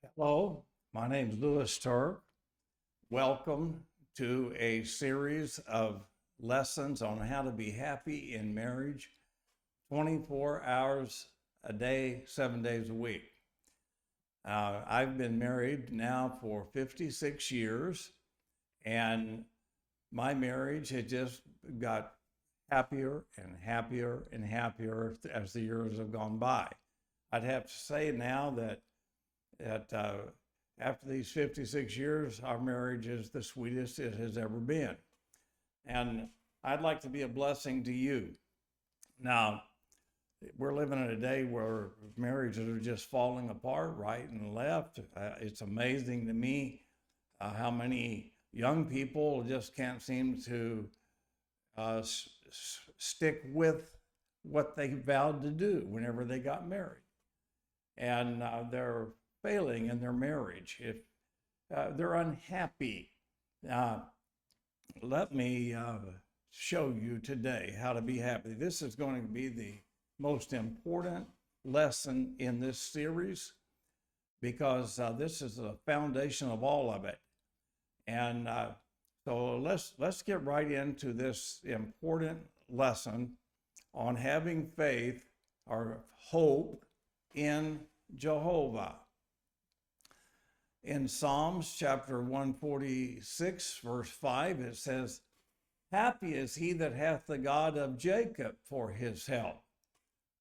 Hello, my name is Louis Turk. Welcome to a series of lessons on how to be happy in marriage 24 hours a day, 7 days a week. I've been married now for 56 years, and my marriage has just got happier and happier and happier as the years have gone by. I'd have to say now that after these 56 years, our marriage is the sweetest it has ever been. And I'd like to be a blessing to you. Now, we're living in a day where marriages are just falling apart right and left. It's amazing to me how many young people just can't seem to stick with what they vowed to do whenever they got married. And they're failing in their marriage, if they're unhappy. Let me show you today how to be happy. This is going to be the most important lesson in this series because this is the foundation of all of it. And so let's get right into this important lesson on having faith or hope in Jehovah. In Psalms chapter 146, verse 5, it says, "Happy is he that hath the God of Jacob for his help,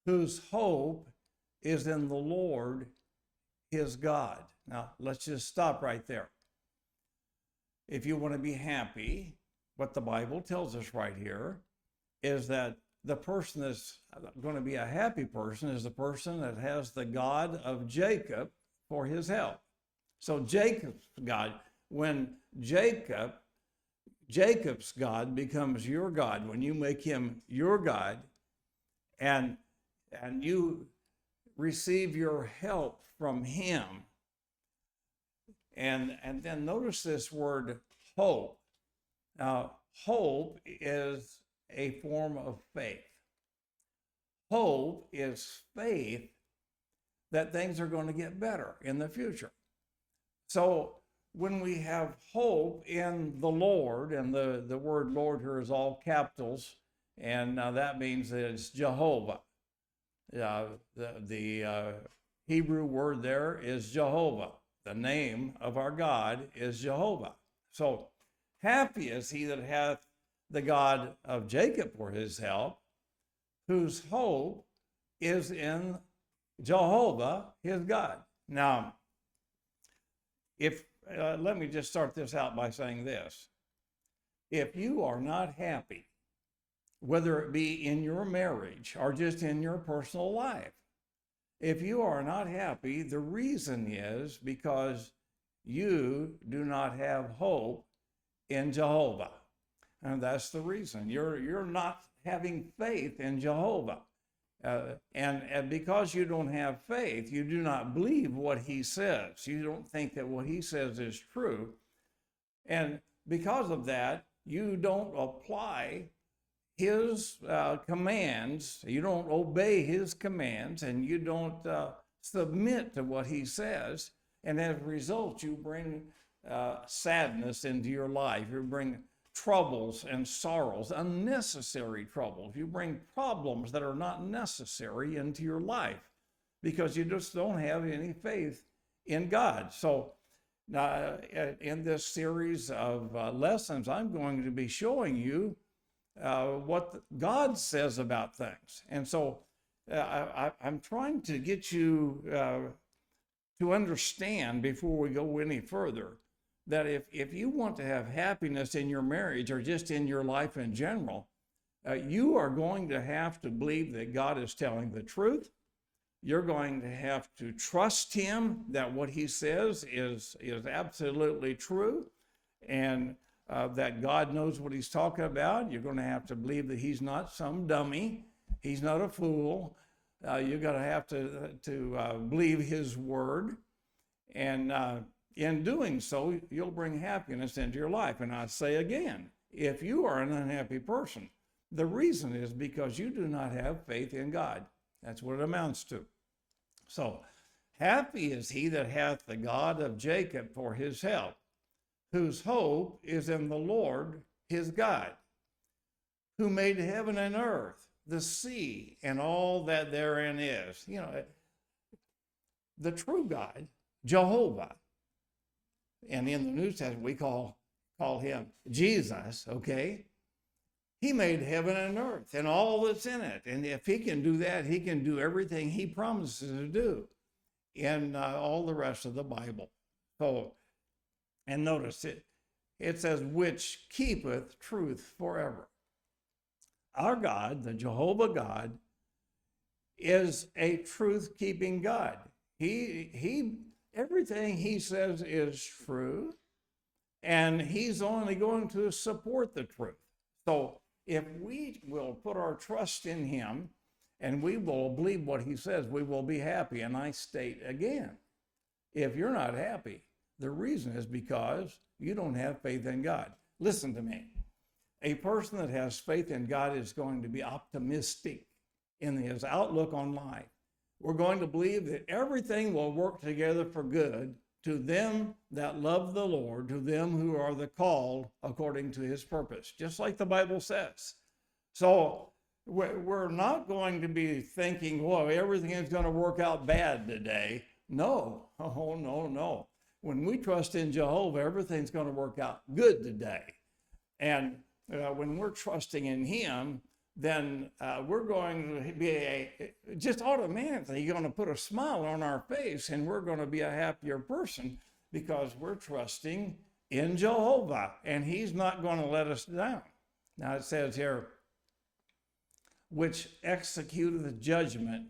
whose hope is in the Lord his God." Now, let's just stop right there. If you want to be happy, what the Bible tells us right here is that the person that's going to be a happy person is the person that has the God of Jacob for his help. So Jacob's God, when Jacob's God becomes your God, when you make him your God and you receive your help from him, and then notice this word hope. Now, hope is a form of faith. Hope is faith that things are going to get better in the future. So when we have hope in the Lord, and the word Lord here is all capitals, and that means that it's Jehovah. The Hebrew word there is Jehovah. The name of our God is Jehovah. So happy is he that hath the God of Jacob for his help, whose hope is in Jehovah, his God. Now, let me just start this out by saying this. If you are not happy, whether it be in your marriage or just in your personal life, if you are not happy, the reason is because you do not have hope in Jehovah. And that's the reason. You're not having faith in Jehovah. And because you don't have faith, you do not believe what he says. You don't think that what he says is true. And because of that, you don't apply his commands. You don't obey his commands, and you don't submit to what he says. And as a result, you bring sadness into your life. You bring troubles and sorrows, unnecessary troubles. You bring problems that are not necessary into your life because you just don't have any faith in God. So now in this series of lessons, I'm going to be showing you what God says about things. And so I'm trying to get you to understand before we go any further that if you want to have happiness in your marriage or just in your life in general, you are going to have to believe that God is telling the truth. You're going to have to trust him that what he says is absolutely true, and that God knows what he's talking about. You're going to have to believe that he's not some dummy. He's not a fool. You're going to have to believe his word. And in doing so, you'll bring happiness into your life. And I say again, if you are an unhappy person, the reason is because you do not have faith in God. That's what it amounts to. So Happy is he that hath the God of Jacob for his help, whose hope is in the Lord his God, who made heaven and earth, the sea, and all that therein is. You know, the true God, Jehovah. And in the New Testament, we call him Jesus, okay? He made heaven and earth and all that's in it. And if he can do that, he can do everything he promises to do in all the rest of the Bible. So, and notice it says, which keepeth truth forever. Our God, the Jehovah God, is a truth-keeping God. Everything he says is true, and he's only going to support the truth. So if we will put our trust in him and we will believe what he says, we will be happy. And I state again, if you're not happy, the reason is because you don't have faith in God. Listen to me. A person that has faith in God is going to be optimistic in his outlook on life. We're going to believe that everything will work together for good to them that love the Lord, to them who are the called according to his purpose, just like the Bible says. So we're not going to be thinking, whoa, everything is going to work out bad today. No, oh, no. When we trust in Jehovah, everything's going to work out good today. And when we're trusting in him, then we're going to be just automatically going to put a smile on our face, and we're going to be a happier person because we're trusting in Jehovah, and he's not going to let us down. Now it says here, which executeth judgment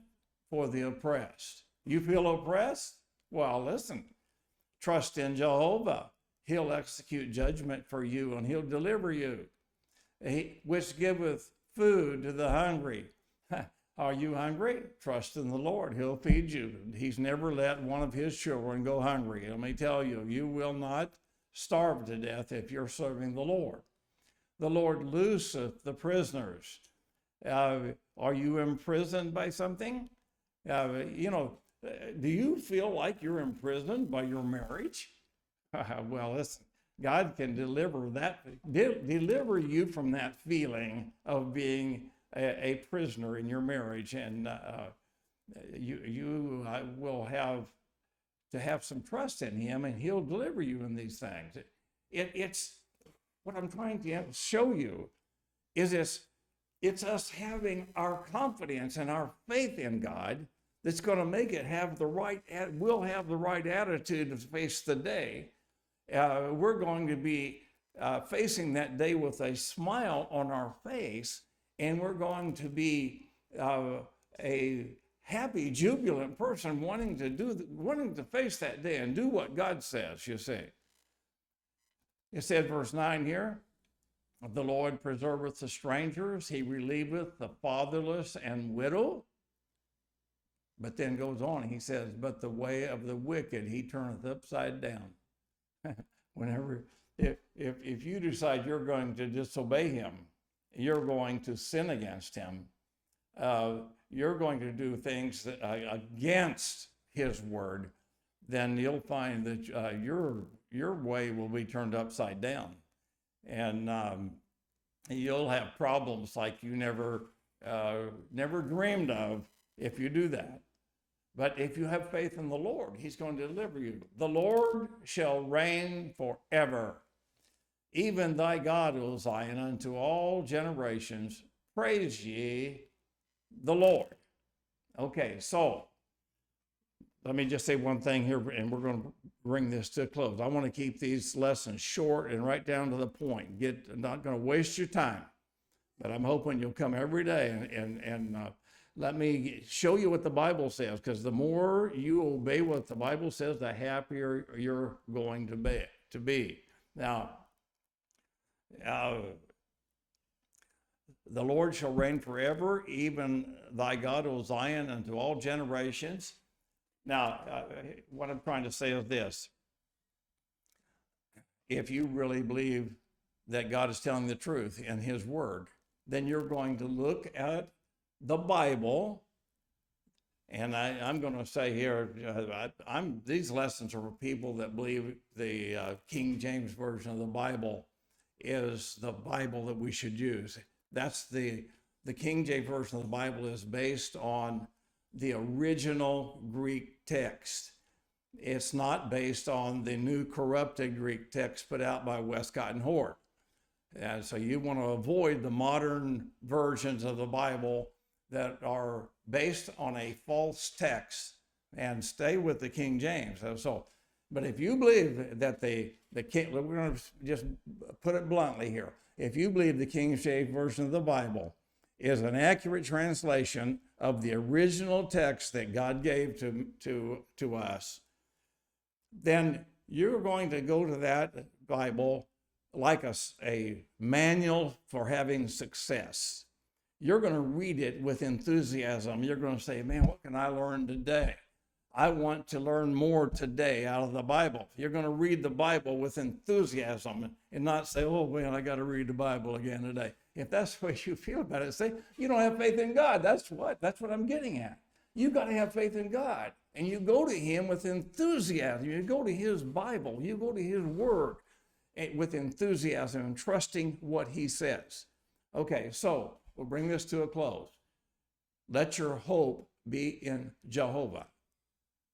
for the oppressed. You feel oppressed? Well, listen, trust in Jehovah. He'll execute judgment for you, and he'll deliver you. Which giveth food to the hungry. Are you hungry? Trust in the Lord. He'll feed you. He's never let one of his children go hungry. Let me tell you, you will not starve to death if you're serving the Lord. The Lord looseth the prisoners. Are you imprisoned by something? Do you feel like you're imprisoned by your marriage? Well, listen. God can deliver you from that feeling of being a prisoner in your marriage, and you will have to have some trust in him, and he'll deliver you in these things. It's what I'm trying to show you is it's us having our confidence and our faith in God that's going to make it we'll have the right attitude to face the day. We're going to be facing that day with a smile on our face, and we're going to be a happy, jubilant person wanting to face that day and do what God says, you see. It said, verse 9 here, the Lord preserveth the strangers, he relieveth the fatherless and widow. But then goes on, he says, but the way of the wicked he turneth upside down. If you decide you're going to disobey him, you're going to sin against him, you're going to do things against his word, then you'll find that your way will be turned upside down, and you'll have problems like you never dreamed of if you do that. But if you have faith in the Lord, he's going to deliver you. The Lord shall reign forever. Even thy God, O Zion, unto all generations. Praise ye the Lord. Okay, so let me just say one thing here, and we're going to bring this to a close. I want to keep these lessons short and right down to the point. I'm not going to waste your time, but I'm hoping you'll come every day and let me show you what the Bible says, because the more you obey what the Bible says, the happier you're going to be. Now, the Lord shall reign forever, even thy God, O Zion, unto all generations. Now, what I'm trying to say is this. If you really believe that God is telling the truth in his word, then you're going to look at the Bible And I'm going to say here, these lessons are for people that believe the King James Version of the Bible is the Bible that we should use. That's the King James Version of the Bible is based on the original Greek text. It's not based on the new corrupted Greek text put out by Westcott and Hort. And so you want to avoid the modern versions of the Bible that are based on a false text and stay with the King James. But if you believe that we're going to just put it bluntly here. If you believe the King James Version of the Bible is an accurate translation of the original text that God gave to us, then you're going to go to that Bible like a manual for having success. You're going to read it with enthusiasm. You're going to say, man, what can I learn today? I want to learn more today out of the Bible. You're going to read the Bible with enthusiasm and not say, oh, man, I got to read the Bible again today. If that's the way you feel about it, say, you don't have faith in God. That's what I'm getting at. You got to have faith in God. And you go to him with enthusiasm. You go to his Bible. You go to his word with enthusiasm and trusting what he says. Okay, so we'll bring this to a close. Let your hope be in Jehovah.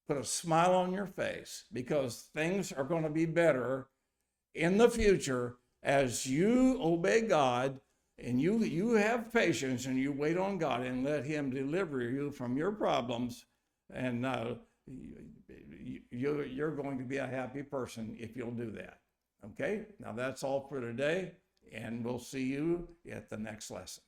Put a smile on your face, because things are going to be better in the future as you obey God and you have patience and you wait on God and let him deliver you from your problems. And you're going to be a happy person if you'll do that. Okay, now that's all for today, and we'll see you at the next lesson.